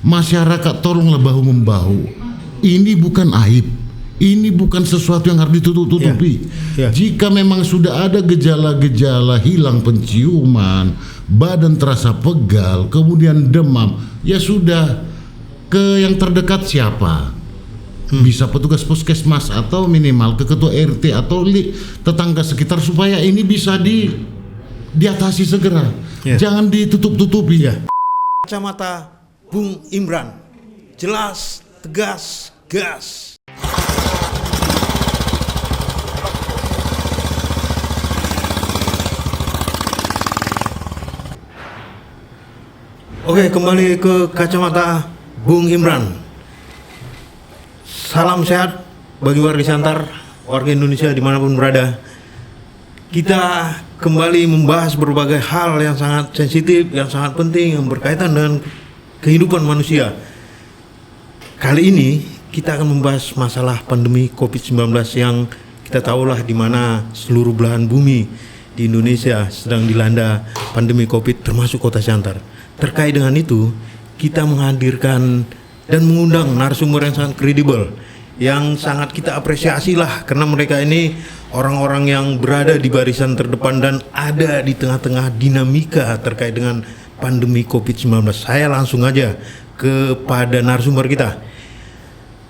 Masyarakat tolonglah bahu-membahu. Ini bukan aib. Ini bukan sesuatu yang harus ditutup-tutupi. Jika memang sudah ada gejala-gejala hilang penciuman, badan terasa pegal, kemudian demam, ya sudah ke yang terdekat siapa? Bisa petugas puskesmas atau minimal ke ketua RT atau tetangga sekitar supaya ini bisa diatasi segera. Jangan ditutup-tutupi. Kacamata Bung Imran, jelas, tegas, gas. Oke, kembali ke kacamata Bung Imran. Salam sehat bagi warga Siantar, warga Indonesia dimanapun berada. Kita kembali membahas berbagai hal yang sangat sensitif, yang sangat penting, yang berkaitan dengan kehidupan manusia. Kali ini kita akan membahas masalah pandemi COVID-19 yang kita tahulah di mana seluruh belahan bumi di Indonesia sedang dilanda pandemi COVID, termasuk kota Siantar. Terkait dengan itu, kita menghadirkan dan mengundang narasumber yang sangat kredibel, yang sangat kita apresiasi lah, karena mereka ini orang-orang yang berada di barisan terdepan dan ada di tengah-tengah dinamika terkait dengan pandemi COVID-19. Saya langsung aja kepada narasumber kita,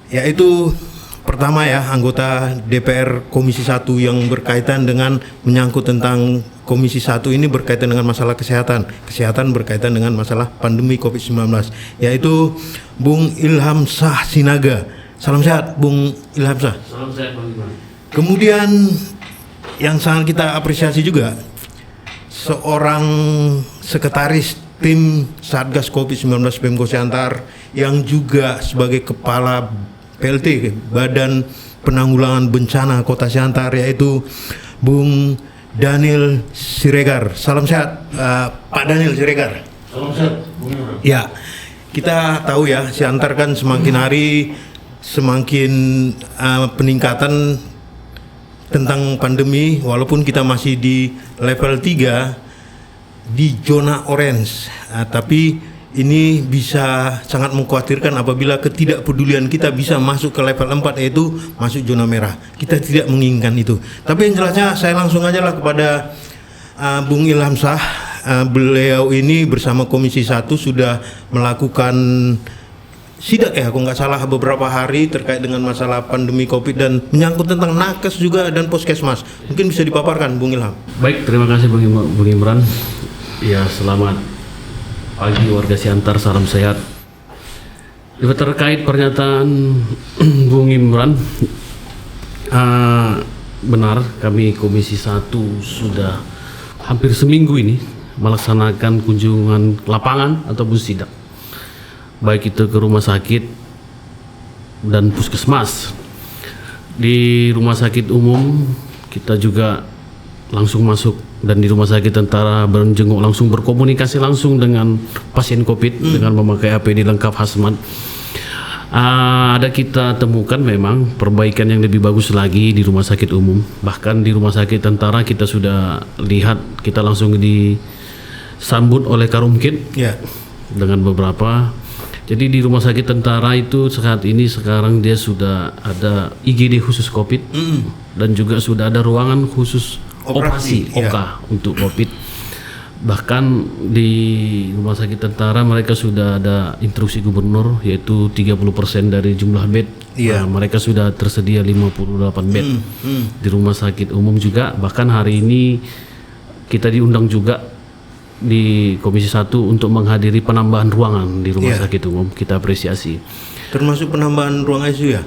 yaitu pertama ya, anggota DPR Komisi 1 yang berkaitan dengan menyangkut tentang Komisi 1 ini berkaitan dengan masalah kesehatan berkaitan dengan masalah pandemi COVID-19, yaitu Bung Ilham Shah Sinaga. Salam sehat Bung Ilham Shah. Salam sehat Bang Iman. Kemudian yang sangat kita apresiasi juga, seorang sekretaris tim Satgas COVID-19 Pemko Siantar yang juga sebagai kepala PLT Badan Penanggulangan Bencana Kota Siantar, yaitu Bung Daniel Siregar. Salam sehat Pak Daniel Siregar. Salam sehat Bung Iman. Ya, kita tahu ya, Siantar kan semakin hari semakin peningkatan tentang pandemi, walaupun kita masih di level 3 di zona orange, tapi ini bisa sangat mengkhawatirkan apabila ketidakpedulian kita bisa masuk ke level 4, yaitu masuk zona merah. Kita tidak menginginkan itu. Tapi yang jelasnya saya langsung aja lah kepada Bung Ilham Shah. Beliau ini bersama Komisi 1 sudah melakukan sidak ya, kalau nggak salah beberapa hari terkait dengan masalah pandemi COVID dan menyangkut tentang nakes juga dan puskesmas. Mungkin bisa dipaparkan Bung Ilham. Baik, terima kasih Bung Imran. Ya, selamat pagi warga Siantar, salam sehat. Terkait pernyataan Bung Imran, benar, kami Komisi 1 sudah hampir seminggu ini melaksanakan kunjungan lapangan ataupun sidak, baik itu ke rumah sakit dan puskesmas. Di rumah sakit umum kita juga langsung masuk, dan di rumah sakit tentara berjenguk langsung, berkomunikasi langsung dengan pasien COVID dengan memakai APD lengkap hazmat. Ada kita temukan memang perbaikan yang lebih bagus lagi di rumah sakit umum. Bahkan di rumah sakit tentara kita sudah lihat, kita langsung disambut oleh Karumkit dengan beberapa. Jadi di rumah sakit tentara itu saat ini sekarang dia sudah ada IGD khusus COVID dan juga sudah ada ruangan khusus operasi OK untuk COVID. Bahkan di rumah sakit tentara mereka sudah ada instruksi gubernur, yaitu 30% dari jumlah bed. Mereka sudah tersedia 58 bed. Di rumah sakit umum juga, bahkan hari ini kita diundang juga di Komisi 1 untuk menghadiri penambahan ruangan di rumah sakit umum. Kita apresiasi. Termasuk penambahan ruang ICU ya?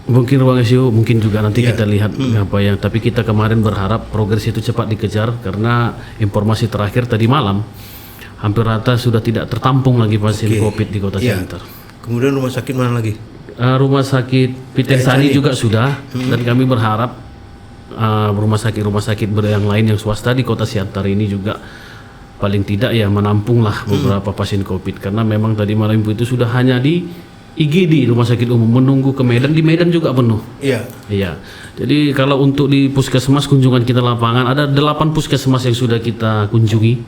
Mungkin ruang ICU, mungkin juga nanti kita lihat apa yang. Tapi kita kemarin berharap progres itu cepat dikejar, karena informasi terakhir tadi malam hampir rata sudah tidak tertampung lagi pasien COVID di Kota Siantar. Kemudian rumah sakit mana lagi? Rumah sakit Pitensari juga sudah, dan kami berharap rumah sakit yang lain yang swasta di Kota Siantar ini juga paling tidak ya menampung lah beberapa pasien COVID, karena memang tadi malam itu sudah hanya di IGD rumah sakit umum, menunggu ke Medan. Di Medan juga penuh. Iya. Jadi kalau untuk di puskesmas, kunjungan kita lapangan ada 8 puskesmas yang sudah kita kunjungi.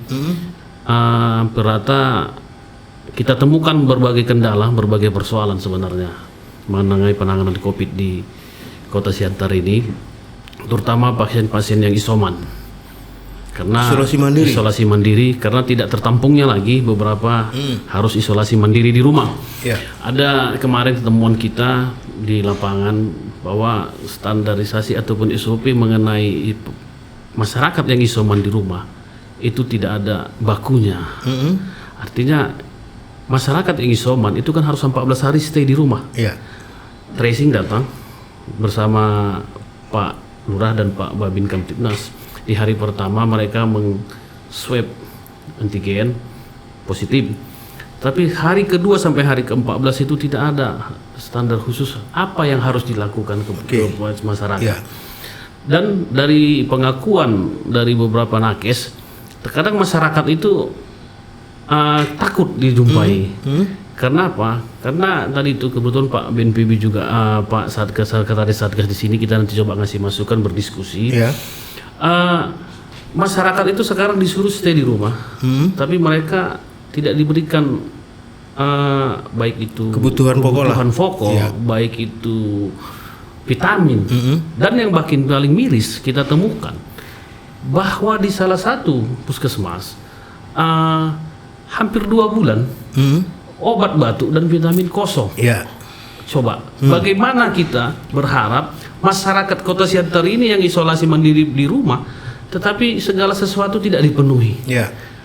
Rata kita temukan berbagai kendala, berbagai persoalan sebenarnya mengenai penanganan COVID di Kota Siantar ini, terutama pasien-pasien yang isoman. Karena isolasi mandiri karena tidak tertampungnya lagi beberapa harus isolasi mandiri di rumah. Ada kemarin temuan kita di lapangan bahwa standarisasi ataupun SOP mengenai masyarakat yang isoman di rumah itu tidak ada bakunya. Artinya masyarakat yang isoman itu kan harus 14 hari stay di rumah. Tracing datang bersama Pak Lurah dan Pak Babin Kamtibnas. Di hari pertama mereka meng-swab antigen positif. Tapi hari kedua sampai hari ke-14 itu tidak ada standar khusus apa yang harus dilakukan ke masyarakat. Dan dari pengakuan dari beberapa nakes, terkadang masyarakat itu takut dijumpai. Karena apa? Karena tadi itu kebetulan Pak BNPB juga Pak Sekretaris Satgas di sini, kita nanti coba ngasih masukan, berdiskusi. Masyarakat itu sekarang disuruh stay di rumah, tapi mereka tidak diberikan baik itu kebutuhan pokok, baik itu vitamin. Dan yang paling miris kita temukan bahwa di salah satu puskesmas hampir 2 bulan obat batuk dan vitamin kosong. Coba, bagaimana kita berharap masyarakat Kota Siantar ini yang isolasi mandiri di rumah, tetapi segala sesuatu tidak dipenuhi.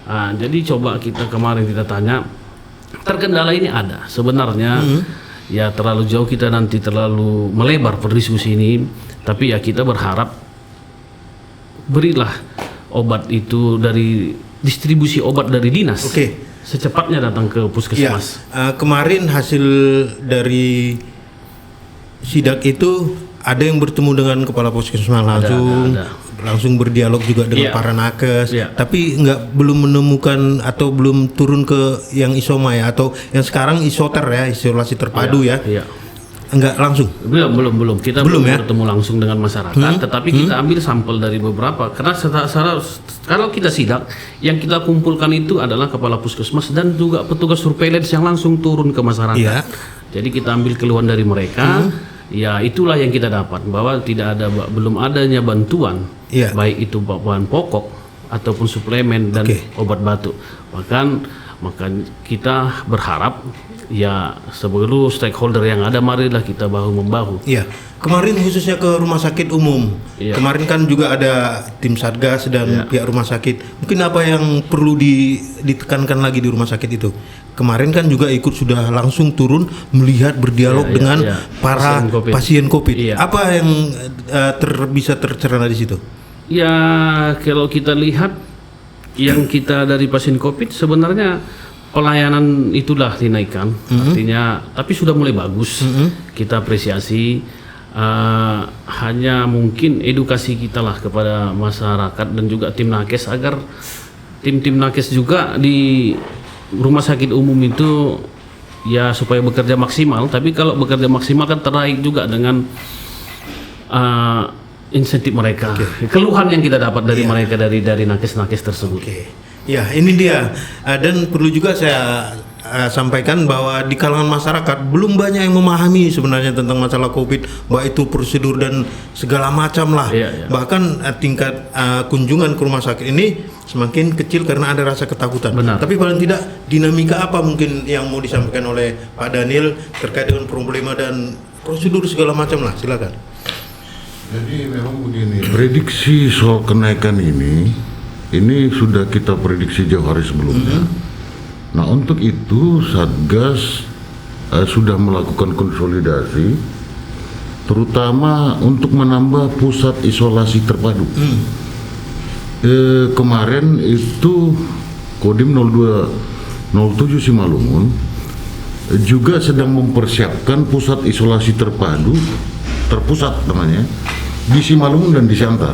Jadi coba kemarin kita tanya, terkendala ini ada. Sebenarnya ya terlalu jauh kita nanti terlalu melebar berdiskusi ini, tapi ya kita berharap berilah obat itu dari distribusi obat dari dinas. Secepatnya datang ke puskesmas. Kemarin hasil dari sidak itu ada yang bertemu dengan kepala puskesmas langsung berdialog juga dengan para nakes, tapi belum menemukan atau belum turun ke yang isoma ya, atau yang sekarang isoter ya, isolasi terpadu enggak langsung. Belum. Kita belum bertemu langsung dengan masyarakat, tetapi kita ambil sampel dari beberapa. Karena kalau kita sidak, yang kita kumpulkan itu adalah kepala puskesmas dan juga petugas surveillance yang langsung turun ke masyarakat. Jadi kita ambil keluhan dari mereka. Ya itulah yang kita dapat, bahwa belum adanya bantuan, baik itu bahan pokok ataupun suplemen dan obat batuk. Maka kita berharap ya seluruh stakeholder yang ada, marilah kita bahu membahu. Kemarin khususnya ke rumah sakit umum. Kemarin kan juga ada tim Satgas dan pihak rumah sakit. Mungkin apa yang perlu ditekankan lagi di rumah sakit itu? Kemarin kan juga sudah langsung turun melihat, berdialog dengan para pasien COVID. Apa yang bisa tercerna di situ? Ya kalau kita lihat yang kita dari pasien COVID sebenarnya pelayanan itulah dinaikkan, artinya tapi sudah mulai bagus. Kita apresiasi, hanya mungkin edukasi kita lah kepada masyarakat dan juga tim nakes agar tim nakes juga di rumah sakit umum itu ya supaya bekerja maksimal. Tapi kalau bekerja maksimal kan terkait juga dengan insentif mereka, keluhan yang kita dapat dari mereka dari nakes-nakes tersebut. Ya, ini dia. Dan perlu juga saya sampaikan bahwa di kalangan masyarakat belum banyak yang memahami sebenarnya tentang masalah COVID, baik itu prosedur dan segala macam lah. Bahkan tingkat kunjungan ke rumah sakit ini semakin kecil karena ada rasa ketakutan. Tapi paling tidak dinamika apa mungkin yang mau disampaikan oleh Pak Daniel terkait dengan problema dan prosedur segala macam lah, silakan. Jadi memang begini, prediksi soal kenaikan ini sudah kita prediksi jauh hari sebelumnya. Nah untuk itu Satgas sudah melakukan konsolidasi, terutama untuk menambah pusat isolasi terpadu. Kemarin itu Kodim 0207 Simalungun juga sedang mempersiapkan pusat isolasi terpusat namanya di Simalungun dan di Siantar.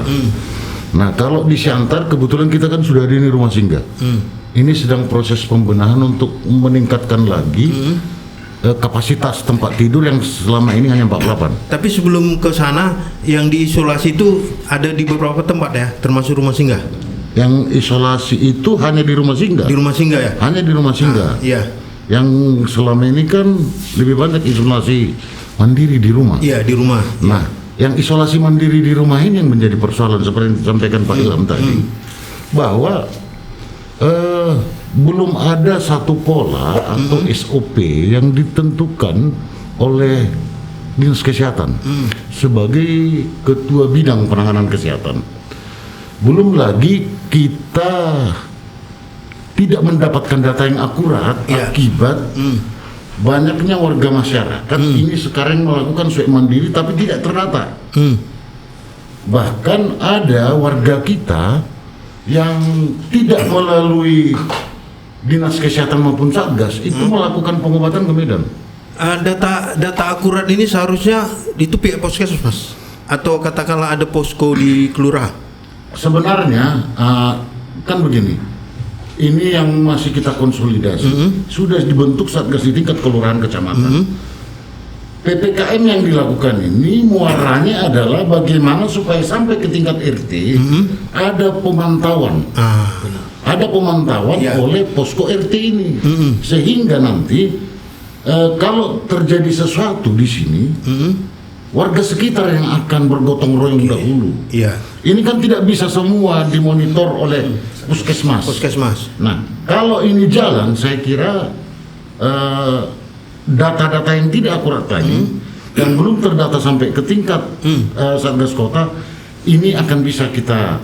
Nah kalau di Siantar kebetulan kita kan sudah ada ini rumah singgah. Ini sedang proses pembenahan untuk meningkatkan lagi kapasitas tempat tidur yang selama ini hanya 48. Tapi sebelum ke sana yang diisolasi itu ada di beberapa tempat ya, termasuk rumah singgah. Yang isolasi itu hanya di rumah singgah. Di rumah singgah ya? Hanya di rumah singgah. Yang selama ini kan lebih banyak isolasi mandiri di rumah. Iya, di rumah. Nah, yang isolasi mandiri di rumah ini yang menjadi persoalan seperti yang disampaikan Pak Ilham tadi, bahwa belum ada satu pola atau SOP yang ditentukan oleh Dinas Kesehatan sebagai ketua bidang penanganan kesehatan. Belum lagi kita tidak mendapatkan data yang akurat akibat banyaknya warga masyarakat ini sekarang melakukan swab mandiri tapi tidak terdata. Bahkan ada warga kita yang tidak melalui Dinas Kesehatan maupun Satgas itu melakukan pengobatan ke Medan. Data akurat ini seharusnya itu pihak puskesmas atau katakanlah ada posko di kelurahan. Sebenarnya kan begini, ini yang masih kita konsolidasi. Sudah dibentuk Satgas di tingkat kelurahan kecamatan. PPKM yang dilakukan ini muaranya adalah bagaimana supaya sampai ke tingkat RT ada pemantauan. Ada pemantauan oleh posko RT ini, sehingga nanti kalau terjadi sesuatu di sini, warga sekitar yang akan bergotong royong dahulu. Ini kan tidak bisa semua dimonitor oleh puskesmas. Nah, kalau ini jalan, saya kira data-data yang tidak akurat tadi, yang belum terdata sampai ke tingkat Satgas Kota, ini akan bisa kita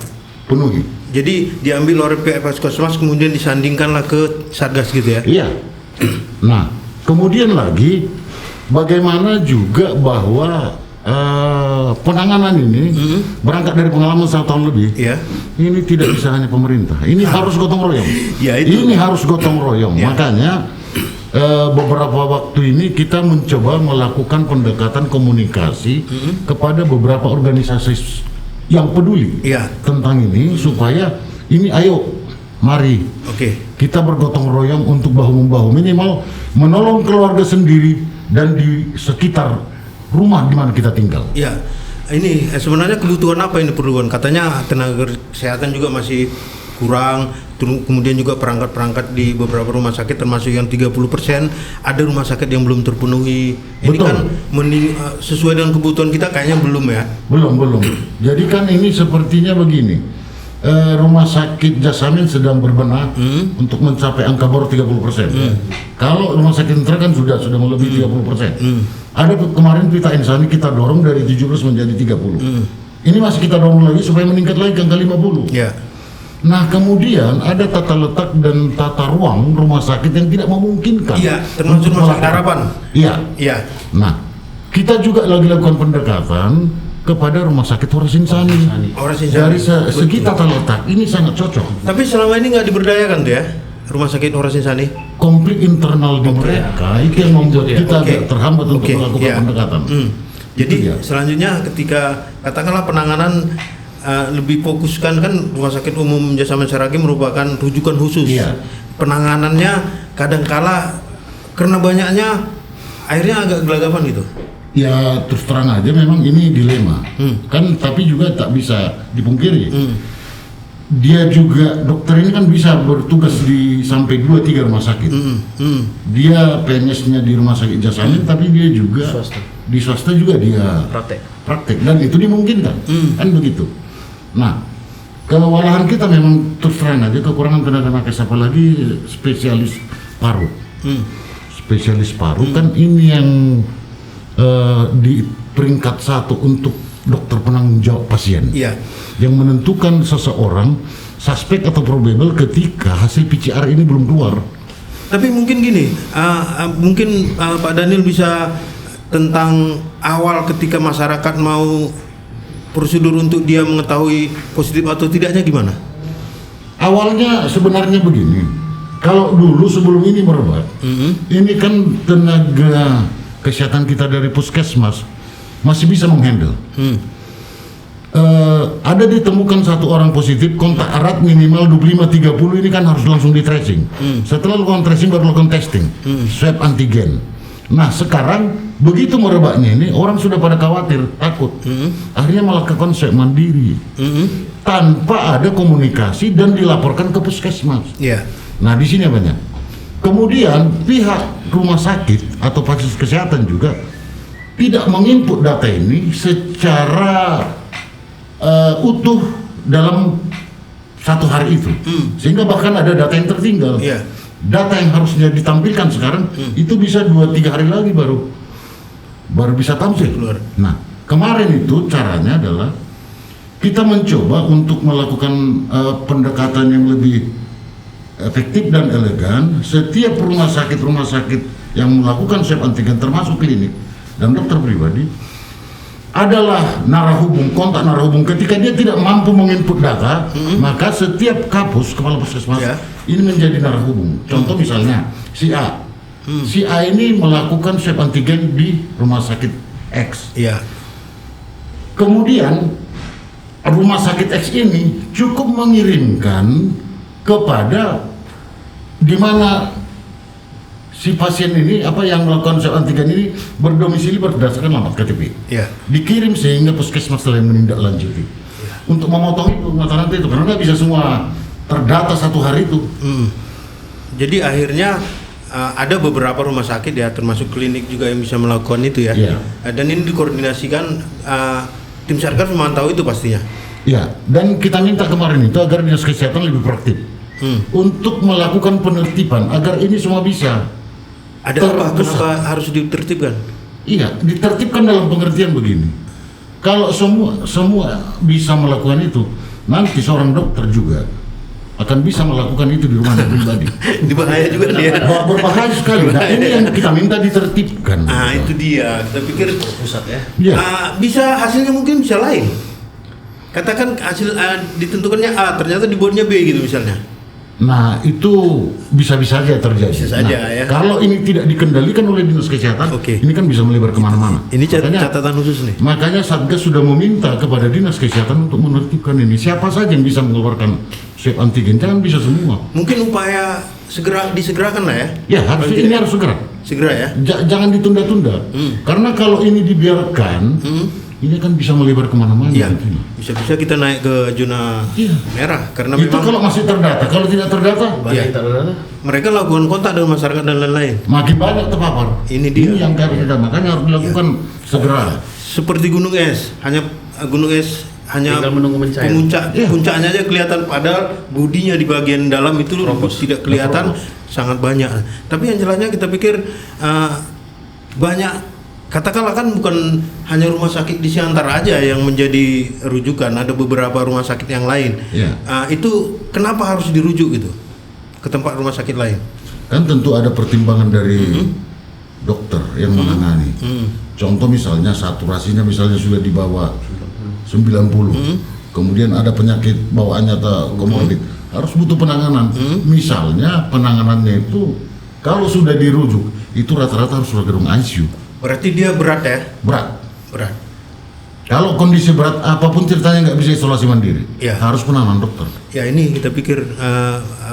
penuhi. Jadi diambil oleh pihak puskesmas kemudian disandingkanlah ke Satgas gitu ya? Iya. Nah, kemudian lagi bagaimana juga bahwa penanganan ini berangkat dari pengalaman 1 tahun lebih. Ini tidak bisa hanya pemerintah. Ini harus gotong royong. Ini harus gotong royong. Makanya beberapa waktu ini kita mencoba melakukan pendekatan komunikasi kepada beberapa organisasi yang peduli tentang ini supaya ini ayo mari kita bergotong royong untuk bahu-membahu, minimal menolong keluarga sendiri dan di sekitar rumah di mana kita tinggal. Ini sebenarnya kebutuhan apa ini perlukan? Katanya tenaga kesehatan juga masih kurang, kemudian juga perangkat-perangkat di beberapa rumah sakit termasuk yang 30% ada rumah sakit yang belum terpenuhi. Ini kan sesuai dengan kebutuhan kita kayaknya belum ya? Belum. Jadi kan ini sepertinya begini, rumah sakit Jasamin sedang berbenah untuk mencapai angka bor 30%. Kalau rumah sakit Intra kan sudah melebihi 30%. Ada kemarin Pita Insani kita dorong dari 17 menjadi 30. Ini masih kita dorong lagi supaya meningkat lagi ke angka 50. Nah, kemudian ada tata letak dan tata ruang rumah sakit yang tidak memungkinkan. Termasuk rumah sakit harapan. Nah, kita juga lagi lakukan pendekatan kepada rumah sakit Horas Insani. Dari segi tata letak ini sangat cocok. Tapi selama ini nggak diberdayakan tuh ya rumah sakit Horas Insani? Konflik internal di mereka itu yang membuat kita agak terhambat untuk melakukan pendekatan. Jadi selanjutnya ketika katakanlah penanganan lebih fokuskan, kan Rumah Sakit Umum Jasamen Saragi merupakan rujukan khusus. Penanganannya kadangkala karena banyaknya akhirnya agak gelagapan gitu. Ya terus terang aja memang ini dilema kan, tapi juga tak bisa dipungkiri. Dia juga dokter ini kan bisa bertugas di sampai 2-3 rumah sakit. Dia PNS-nya di Rumah Sakit Jasamen, tapi dia juga di swasta juga dia praktek dan itu dimungkinkan. Kan begitu. Nah, kewalahan kita memang terus terang aja kekurangan tenaga nakes, apalagi spesialis paru. Spesialis paru kan ini yang di peringkat 1 untuk dokter penanggung jawab pasien, yang menentukan seseorang suspek atau probable ketika hasil PCR ini belum keluar. Tapi mungkin gini, mungkin Pak Daniel bisa tentang awal ketika masyarakat mau prosedur untuk dia mengetahui positif atau tidaknya gimana? Awalnya sebenarnya begini, kalau dulu sebelum ini merebak, ini kan tenaga kesehatan kita dari puskesmas masih bisa menghandle. Ada ditemukan 1 orang positif, kontak erat minimal 25-30 ini kan harus langsung di tracing. Setelah lakukan tracing baru lakukan testing, swab antigen. Nah sekarang begitu merebaknya ini orang sudah pada khawatir, takut, akhirnya melakukan swab mandiri tanpa ada komunikasi dan dilaporkan ke puskesmas. Nah di sini banyak Kemudian pihak rumah sakit atau fasilitas kesehatan juga tidak menginput data ini secara utuh dalam satu hari itu, sehingga bahkan ada data yang tertinggal. Iya. Data yang harusnya ditampilkan sekarang itu bisa 2-3 hari lagi baru bisa tampil. Keluar. Nah, kemarin itu caranya adalah kita mencoba untuk melakukan pendekatan yang lebih efektif dan elegan. Setiap rumah sakit yang melakukan swab antigen termasuk klinik dan dokter pribadi adalah kontak narahubung. Ketika dia tidak mampu menginput data, maka setiap kapus, kepala puskesmas, ini menjadi narahubung. Contoh misalnya si A. Si A ini melakukan swab antigen di rumah sakit X. Iya. Kemudian rumah sakit X ini cukup mengirimkan kepada di mana si pasien ini yang melakukan swab antigen ini berdomisili berdasarkan alamat KTP. Iya. Dikirim sehingga puskesmas telah menindaklanjuti untuk memotong itu mata rantai itu, karena nggak bisa semua terdata satu hari itu. Jadi akhirnya ada beberapa rumah sakit ya, termasuk klinik juga yang bisa melakukan itu ya. Iya. Dan ini dikoordinasikan tim Satgas memantau itu pastinya. Ya, dan kita minta kemarin itu agar dinas kesehatan lebih proaktif untuk melakukan penertiban agar ini semua bisa. Ada apa? Kenapa harus ditertibkan? Iya, ditertibkan dalam pengertian begini. Kalau semua bisa melakukan itu, nanti seorang dokter juga akan bisa melakukan itu di rumahnya pribadi. Bahaya juga dia. Berbahaya sekali. Nah, ini yang kita minta ditertibkan. Itu dia. Kita pikir Pusat ya. Ya. Bisa hasilnya mungkin bisa lain. Katakan hasil ditentukannya A, ternyata dibuatnya B gitu misalnya. Nah, itu bisa-bisa saja terjadi. Bisa saja, ya. Kalau ini tidak dikendalikan oleh dinas kesehatan, ini kan bisa melebar kemana-mana. Ini catatan khusus nih. Makanya Satgas sudah meminta kepada dinas kesehatan untuk menertibkan ini. Siapa saja yang bisa mengeluarkan swab antigen, jangan bisa semua. Mungkin upaya disegerakan lah ya. Ya, ini harus segera. Segera ya. Jangan ditunda-tunda. Karena kalau ini dibiarkan, ini kan bisa melebar kemana-mana. Iya. Bisa-bisa kita naik ke zona merah karena itu memang kalau masih terdata. Kalau tidak terdata, mereka lakukan kontak dengan masyarakat dan lain-lain. makin banyak terpapar. Ini dia. Ini yang kita makanya harus dilakukan segera. Seperti gunung es, hanya Tinggal menunggu mencair. puncaknya aja kelihatan, padahal budinya di bagian dalam itu tidak kelihatan, sangat banyak. Tapi yang jelasnya kita pikir banyak. Katakanlah kan bukan hanya rumah sakit di Siantar aja yang menjadi rujukan, ada beberapa rumah sakit yang lain. Itu kenapa harus dirujuk gitu ke tempat rumah sakit lain? Kan tentu ada pertimbangan dari dokter yang menangani. Contoh misalnya saturasinya misalnya sudah di bawah 90. Kemudian ada penyakit bawaannya atau komorbid, harus butuh penanganan. Misalnya penanganannya itu kalau sudah dirujuk itu rata-rata harus ke ruang ICU. Berarti dia berat ya? Berat. Kalau kondisi berat apapun ceritanya nggak bisa isolasi mandiri, harus penanganan dokter. Ya ini kita pikir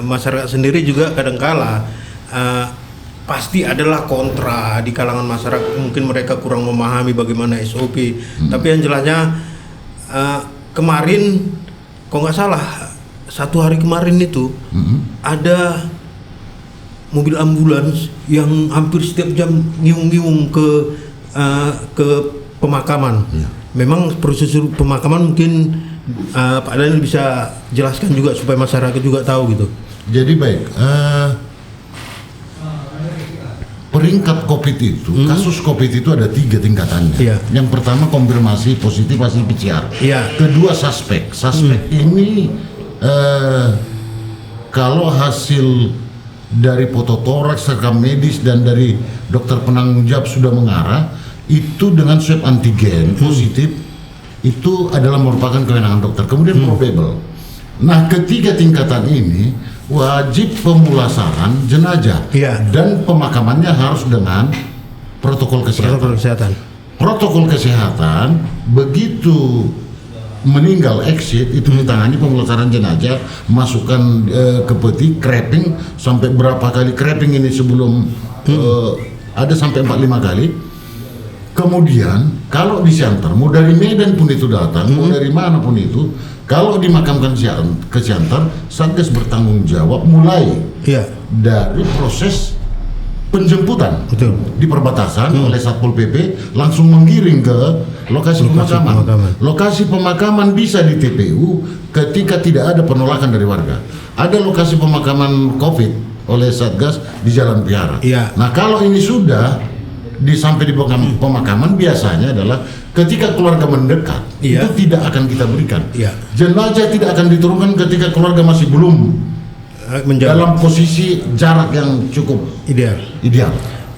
masyarakat sendiri juga kadangkala pasti adalah kontra di kalangan masyarakat. Mungkin mereka kurang memahami bagaimana SOP. Tapi yang jelasnya kemarin, kalau nggak salah 1 hari kemarin itu ada mobil ambulans yang hampir setiap jam ngiung-ngiung ke pemakaman. Memang proses pemakaman mungkin Pak Daniel bisa jelaskan juga supaya masyarakat juga tahu gitu. Jadi baik, peringkat COVID itu, kasus COVID itu ada 3 tingkatannya. Yang pertama konfirmasi positif hasil PCR. Kedua suspek. Ini kalau hasil dari fototoraks, rekam medis dan dari dokter penanggung jawab sudah mengarah, itu dengan swab antigen positif itu adalah merupakan kewenangan dokter. Kemudian probable. Nah, ketiga tingkatan ini wajib pemulasaran jenazah dan pemakamannya harus dengan protokol kesehatan. Protokol kesehatan begitu meninggal exit itu ditangani pemulasaran jenazah, masukkan ke peti, creping sampai berapa kali creping ini sebelum ada sampai 4-5 kali. Kemudian kalau di Siantar, mau dari Medan pun itu datang, mau dari mana pun itu, kalau dimakamkan ke Siantar, Satgas bertanggung jawab mulai dari proses penjemputan. Betul. Di perbatasan oleh Satpol PP langsung menggiring ke lokasi pemakaman. Lokasi pemakaman bisa di TPU ketika tidak ada penolakan dari warga. Ada lokasi pemakaman COVID oleh Satgas di Jalan Piara. Iya. Nah, kalau ini sudah sampai di pemakaman biasanya adalah ketika keluarga mendekat, Iya. itu tidak akan kita berikan. Iya. Jenazah tidak akan diturunkan ketika keluarga masih belum dalam posisi jarak yang cukup ideal.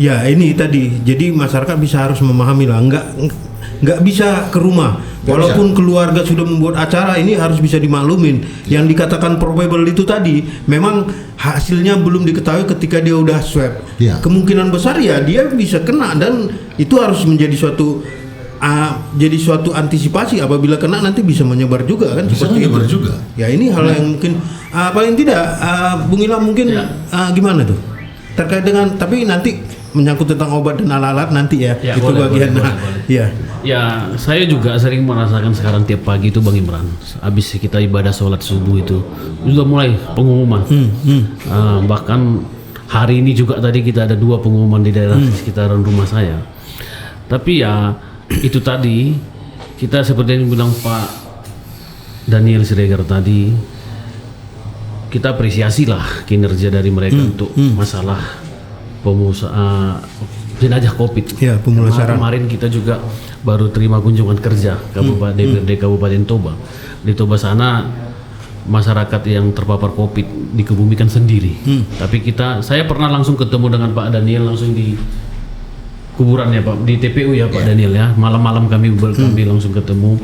Ya, ini tadi. Jadi masyarakat harus memahami lah, nggak bisa ke rumah. Walaupun keluarga sudah membuat acara, ini harus bisa dimaklumin. Yang dikatakan probable itu tadi, memang hasilnya belum diketahui ketika dia udah swab. Ya. Kemungkinan besar ya dia bisa kena, dan itu harus menjadi suatu antisipasi. Apabila kena nanti bisa menyebar juga kan. Bisa seperti menyebar itu juga. Ya, ini hal yang mungkin paling tidak Bung Ilham mungkin gimana tuh terkait dengan, tapi nanti menyangkut tentang obat dan alat-alat nanti ya, Ya, itu boleh, bagian. boleh. Ya. Ya, saya juga sering merasakan sekarang tiap pagi itu Bang Imran. Habis kita ibadah sholat subuh itu sudah mulai pengumuman. Bahkan hari ini juga tadi kita ada 2 pengumuman di daerah sekitaran rumah saya. Tapi ya itu tadi kita seperti yang bilang Pak Daniel Siregar tadi, kita apresiasi lah kinerja dari mereka untuk masalah jenazah COVID. Ya, pemulasaran. Kemarin kita juga baru terima kunjungan kerja DPRD Kabupaten Toba. Di Toba sana masyarakat yang terpapar COVID dikebumikan sendiri. Tapi saya pernah langsung ketemu dengan Pak Daniel langsung di kuburan ya Pak, di TPU ya Pak Daniel ya. Malam-malam kami langsung ketemu.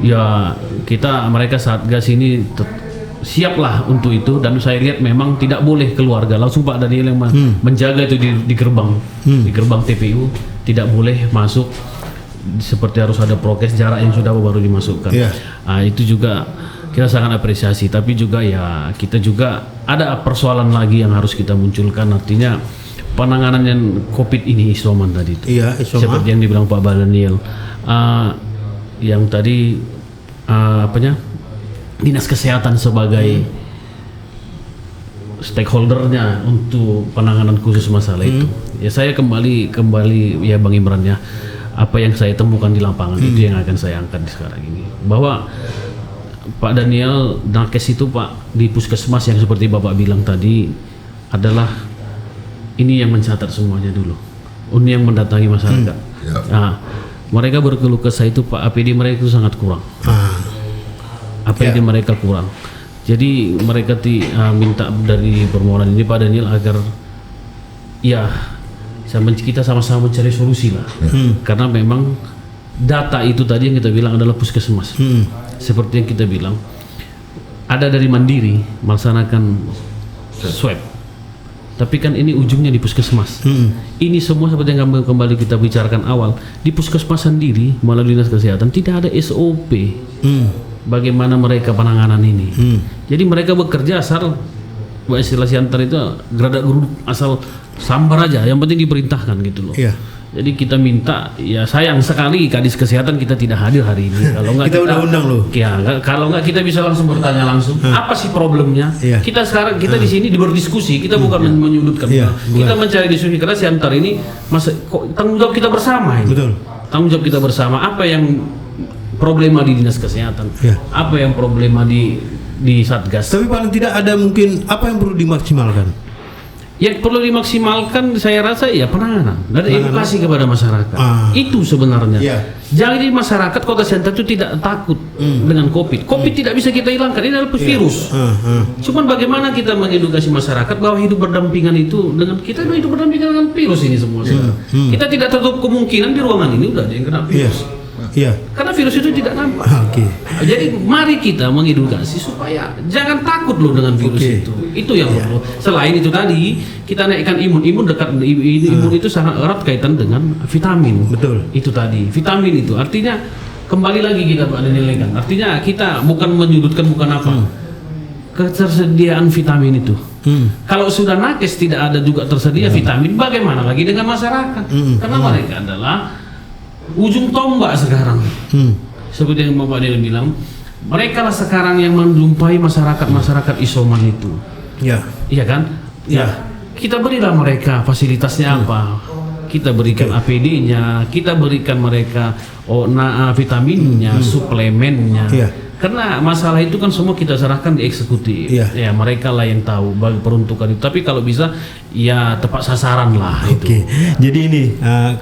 Ya mereka Satgas ini siaplah untuk itu, dan saya lihat memang tidak boleh keluarga, langsung Pak Daniel yang menjaga itu di gerbang TPU, tidak boleh masuk, seperti harus ada prokes jarak yang sudah baru dimasukkan. Nah, itu juga kita sangat apresiasi, tapi juga ya kita juga ada persoalan lagi yang harus kita munculkan, artinya penanganan yang COVID ini isoman tadi itu. Iya, isoman. Seperti yang dibilang Pak Daniel, yang tadi Dinas Kesehatan sebagai stakeholdernya untuk penanganan khusus masalah itu. Ya saya kembali ya Bang Imran ya, apa yang saya temukan di lapangan itu yang akan saya angkat sekarang ini, bahwa Pak Daniel nakes itu Pak di puskesmas yang seperti Bapak bilang tadi adalah ini yang mencatat semuanya dulu, ini yang mendatangi masyarakat. Nah, mereka berkeluh kesah itu Pak, APD mereka itu sangat kurang. APD mereka kurang. Jadi mereka minta dari permohonan ini Pak Daniel agar ya kita sama-sama mencari solusi lah. Karena memang data itu tadi yang kita bilang adalah puskesmas. Seperti yang kita bilang, ada dari Mandiri melaksanakan swab. Tapi kan ini ujungnya di puskesmas. Ini semua seperti yang kembali kita bicarakan awal, di puskesmas sendiri melalui Dinas Kesehatan tidak ada SOP. Bagaimana mereka penanganan ini? Jadi mereka bekerja asal istilah Siantar itu geradak geruduk, asal sambar aja, yang penting diperintahkan gitu loh. Jadi kita minta, ya sayang sekali Kadis Kesehatan kita tidak hadir hari ini. Kalau nggak kita udah undang loh. Ya, kalau nggak kita bisa langsung bertanya langsung apa sih problemnya. Kita sekarang di sini berdiskusi, kita bukan menyudutkan. Kita mencari diskusi karena Siantar ini tanggung jawab kita bersama ini. Betul. Tanggung jawab kita bersama. Apa yang problema di Dinas Kesehatan? Apa yang problema di Satgas? Tapi paling tidak ada mungkin apa yang perlu dimaksimalkan? Yang perlu dimaksimalkan saya rasa ya penanganan dan edukasi kepada masyarakat. Itu sebenarnya. Jadi masyarakat Kota Siantar itu tidak takut dengan COVID. COVID tidak bisa kita hilangkan, ini adalah virus. Cuman bagaimana kita mengedukasi masyarakat bahwa hidup berdampingan itu dengan kita hidup berdampingan dengan virus ini semua. Kita tidak tertutup kemungkinan di ruangan ini udah ada yang kena virus. Karena virus itu tidak nampak. Jadi mari kita mengedukasi supaya jangan takut loh dengan virus itu. Itu yang perlu. Selain itu tadi kita naikkan imun dekat imun itu sangat erat kaitan dengan vitamin. Betul. Itu tadi vitamin itu artinya kembali lagi kita Pak Daniel kan. Artinya kita bukan menyudutkan bukan apa. Ketersediaan vitamin itu. Kalau sudah nakes tidak ada juga tersedia vitamin, bagaimana lagi dengan masyarakat? Karena mereka adalah ujung tombak sekarang. Seperti yang Bapak Daniel bilang, mereka lah sekarang yang menjumpai masyarakat isoman itu. Iya kan? Ya, kita berilah mereka fasilitasnya apa. Kita berikan APD-nya, kita berikan mereka vitaminnya, suplemennya. Karena masalah itu kan semua kita serahkan di eksekutif. Ya, mereka lah yang tahu bagi peruntukan itu. Tapi kalau bisa ya tepat sasaran lah itu. Jadi ini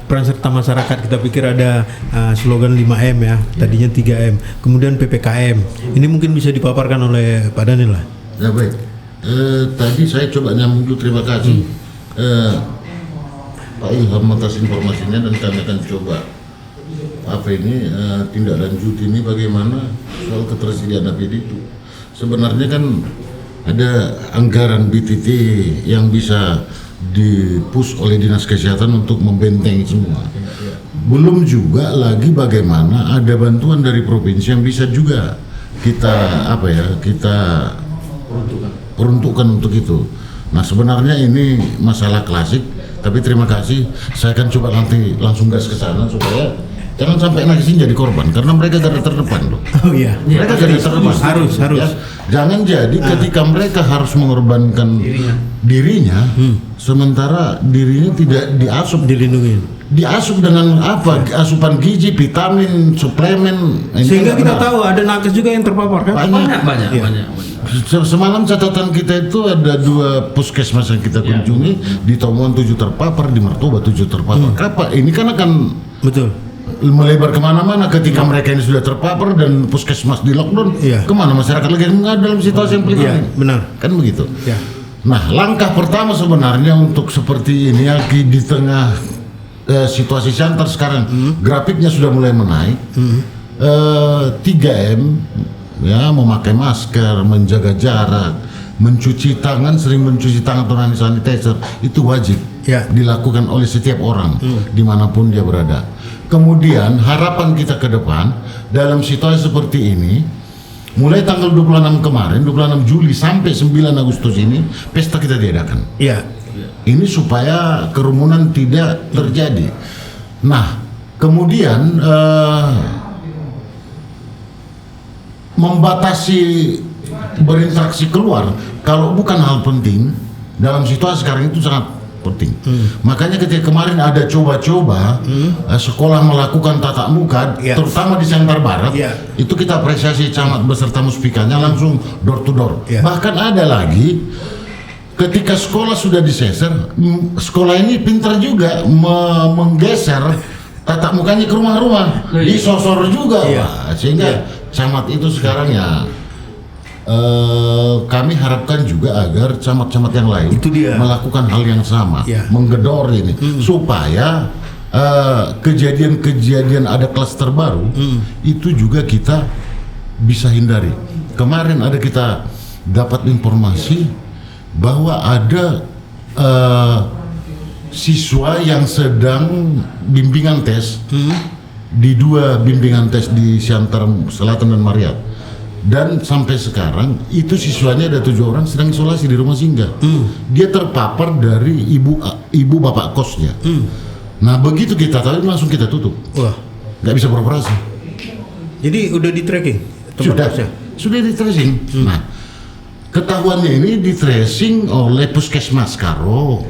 peran serta masyarakat, kita pikir ada slogan 5M ya, tadinya 3M, kemudian PPKM. Ini mungkin bisa dipaparkan oleh Pak Daniel lah. Ya baik. Tadi saya coba nyambung dulu, terima kasih Pak Ilham atas informasinya, dan kami akan coba tindak lanjut ini bagaimana soal ketersediaan APD itu. Sebenarnya kan ada anggaran BTT yang bisa dipush oleh Dinas Kesehatan untuk membentengi semua. Belum juga lagi bagaimana ada bantuan dari provinsi yang bisa juga kita peruntukkan untuk itu. Nah, sebenarnya ini masalah klasik, tapi terima kasih, saya akan coba nanti langsung gas ke sana supaya jangan sampai nakisin jadi korban, karena mereka garda terdepan loh. Oh iya. Mereka garda terdepan. Harus. Ya, jangan jadi ketika mereka harus mengorbankan dirinya, sementara dirinya tidak diasup, dilindungi. Diasup dengan apa? Asupan gizi, vitamin, suplemen. Sehingga kita tahu ada nakes juga yang terpapar kan? Banyak. Semalam catatan kita itu ada 2 puskesmas yang kita kunjungi, di Tomohon 7 terpapar, di Martoba 7 terpapar. Ini kan akan melebar kemana-mana ketika mereka ini sudah terpapar dan puskesmas di lockdown. Kemana masyarakat lagi dalam situasi yang pelik ini? Benar. Kan begitu. Nah, langkah pertama sebenarnya untuk seperti ini ya, di tengah situasi Siantar sekarang, grafiknya sudah mulai menaik. 3M ya, memakai masker, menjaga jarak, mencuci tangan, sering mencuci tangan atau hand sanitizer, itu wajib dilakukan oleh setiap orang dimanapun dia berada. Kemudian harapan kita ke depan dalam situasi seperti ini, mulai tanggal 26 kemarin, 26 Juli sampai 9 Agustus ini, pesta kita diadakan. Ini supaya kerumunan tidak terjadi. Nah, kemudian membatasi berinteraksi keluar kalau bukan hal penting dalam situasi sekarang itu sangat penting. Makanya ketika kemarin ada coba-coba sekolah melakukan tatap muka, terutama di Siantar Barat, itu kita apresiasi camat beserta muspikanya langsung door to door. Bahkan ada lagi ketika sekolah sudah diseser, sekolah ini pintar juga menggeser tatap mukanya ke rumah-rumah, disosor juga, sehingga camat itu sekarang ya. Kami harapkan juga agar camat-camat yang lain melakukan hal yang sama, menggedor ini supaya kejadian-kejadian ada klaster baru itu juga kita bisa hindari. Kemarin ada kita dapat informasi bahwa ada siswa yang sedang bimbingan tes di 2 bimbingan tes di Siantar Selatan dan Mariat. Dan sampai sekarang itu siswanya ada 7 orang sedang isolasi di rumah singgah. Dia terpapar dari ibu bapak kosnya. Nah, begitu kita tahu langsung kita tutup. Nggak bisa beroperasi. Jadi udah di tracking? Sudah di tracing. Nah, ketahuannya ini di tracing oleh Puskesmas Karo.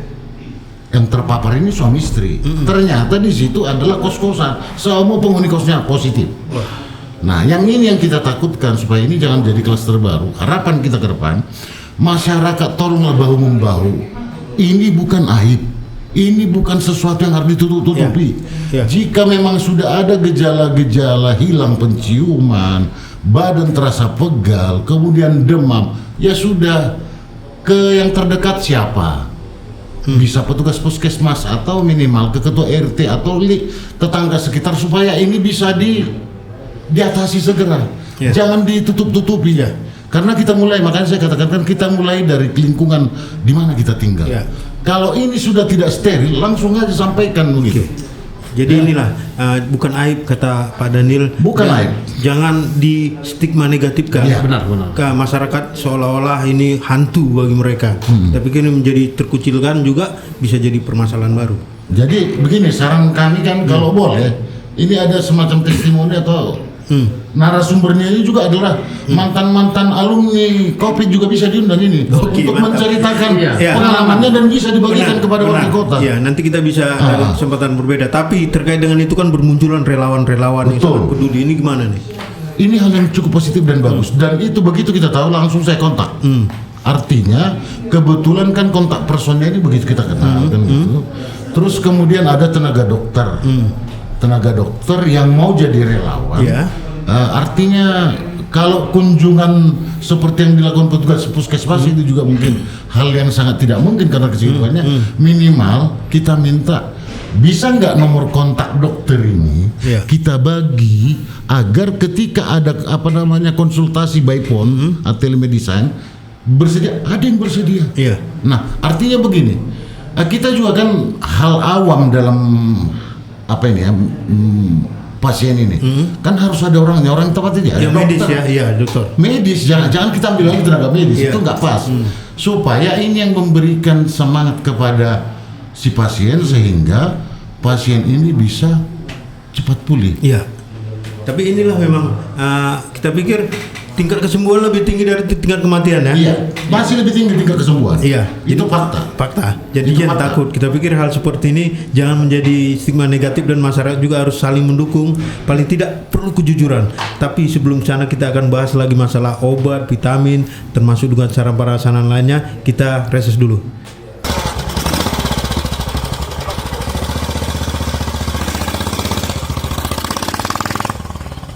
Yang terpapar ini suami istri. Ternyata di situ adalah kos-kosan. Semua penghuni kosnya positif. Nah, yang ini yang kita takutkan supaya ini jangan jadi klaster baru. Harapan kita ke depan, masyarakat tolonglah bahu-membahu. Ini bukan aib. Ini bukan sesuatu yang harus ditutup-tutupi. Jika memang sudah ada gejala-gejala hilang penciuman, badan terasa pegal, kemudian demam, ya sudah ke yang terdekat siapa? Bisa petugas puskesmas atau minimal ke ketua RT atau tetangga sekitar supaya ini bisa diatasi segera, jangan ditutup-tutupi karena kita mulai, makanya saya katakan kita mulai dari lingkungan di mana kita tinggal. Kalau ini sudah tidak steril, langsung aja sampaikan begitu. Jadi inilah bukan aib kata Pak Daniel, bukan aib. Jangan di stigma negatifkan benar. ke masyarakat seolah-olah ini hantu bagi mereka. Tapi ini menjadi terkucilkan juga bisa jadi permasalahan baru. Jadi begini, saran kami kan kalau boleh, ini ada semacam testimoni atau Narasumbernya ini juga adalah mantan-mantan alumni Covid juga bisa diundang ini Oke, untuk mantap. menceritakan Ya. pengalamannya dan bisa dibagikan kepada warga kota. Ya, nanti kita bisa ada kesempatan berbeda. Tapi terkait dengan itu kan bermunculan relawan-relawan yang Betul. sangat peduli. Ini gimana nih? Ini hal yang cukup positif dan bagus. Dan itu begitu kita tahu langsung saya kontak. Artinya kebetulan kan kontak personnya ini begitu kita kenal kan gitu. Terus kemudian ada tenaga dokter. Tenaga dokter yang mau jadi relawan. Ya. Artinya kalau kunjungan seperti yang dilakukan petugas puskesmas itu juga mungkin hal yang sangat tidak mungkin karena kesibukannya. Minimal kita minta bisa nggak nomor kontak dokter ini kita bagi agar ketika ada konsultasi by phone atau telemedicine bersedia, ada yang bersedia. Iya. Nah, artinya begini, kita juga kan hal awam dalam pasien ini kan harus ada orangnya, orang tepat ini ada Ya, medis dokter. dokter. Medis, jangan kita ambil lagi tenaga medis, Iya. itu nggak pas. Supaya ini yang memberikan semangat kepada si pasien sehingga pasien ini bisa cepat pulih. Iya. Tapi inilah memang kita pikir tingkat kesembuhan lebih tinggi dari tingkat kematian ya. Iya, masih lebih tinggi tingkat kesembuhan. Iya. Itu fakta. Fakta. Jadi Itu jangan fakta. takut. Kita pikir hal seperti ini jangan menjadi stigma negatif dan masyarakat juga harus saling mendukung. Paling tidak perlu kejujuran. Tapi sebelum sana kita akan bahas lagi masalah obat, vitamin, termasuk dengan cara perasaan lainnya. Kita reses dulu.